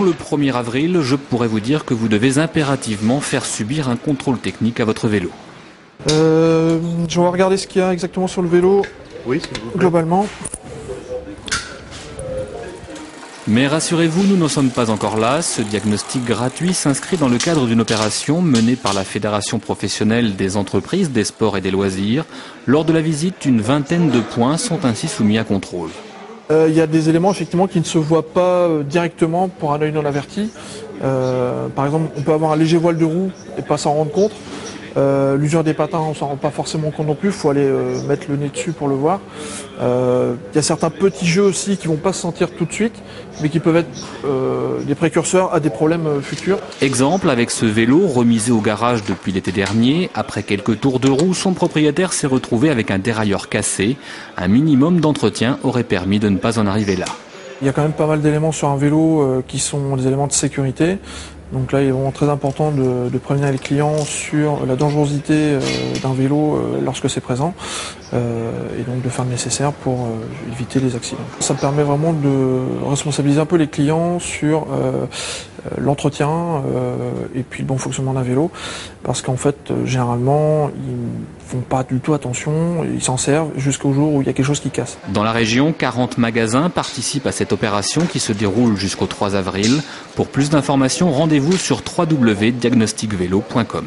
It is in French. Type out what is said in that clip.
le 1er avril, je pourrais vous dire que vous devez impérativement faire subir un contrôle technique à votre vélo. Je vais regarder ce qu'il y a exactement sur le vélo, oui, globalement. Mais rassurez-vous, nous n'en sommes pas encore là. Ce diagnostic gratuit s'inscrit dans le cadre d'une opération menée par la Fédération professionnelle des entreprises, des sports et des loisirs. Lors de la visite, une vingtaine de points sont ainsi soumis à contrôle. Il y a des éléments effectivement qui ne se voient pas directement pour un œil non averti. Par exemple, on peut avoir un léger voile de roue et pas s'en rendre compte. L'usure des patins, on s'en rend pas forcément compte non plus, il faut aller mettre le nez dessus pour le voir. Il y a certains petits jeux aussi qui vont pas se sentir tout de suite, mais qui peuvent être des précurseurs à des problèmes futurs. Exemple avec ce vélo remisé au garage depuis l'été dernier. Après quelques tours de roue, son propriétaire s'est retrouvé avec un dérailleur cassé. Un minimum d'entretien aurait permis de ne pas en arriver là. Il y a quand même pas mal d'éléments sur un vélo qui sont des éléments de sécurité. Donc là, il est vraiment très important de prévenir les clients sur la dangerosité d'un vélo lorsque c'est présent et donc de faire le nécessaire pour éviter les accidents. Ça permet vraiment de responsabiliser un peu les clients sur l'entretien et puis le bon fonctionnement d'un vélo parce qu'en fait, généralement, ils font pas du tout attention, ils s'en servent jusqu'au jour où il y a quelque chose qui casse. Dans la région, 40 magasins participent à cette opération qui se déroule jusqu'au 3 avril. Pour plus d'informations, rendez-vous sur www.diagnosticvelo.com.